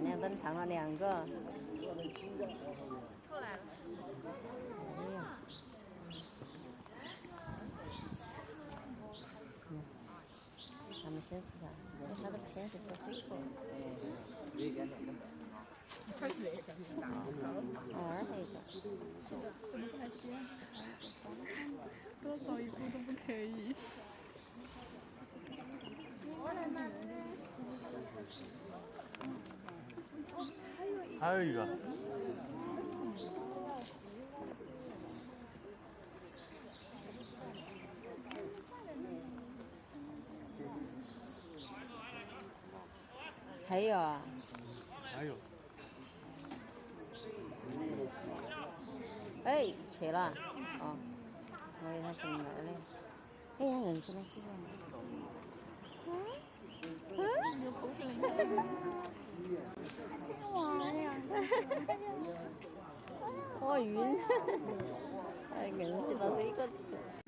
娘娘登场了2个。出来了。哎呀。他们显示啥？它都不显示出水果。快那个大二黑的。我们还先多走一步都不可以。还有一个。还有啊。还有。哎，去了。哦，我以为他是那儿的。哎呀，认识了是吧？有口水了。这个玩意儿。我晕。哎，硬起了水果吃。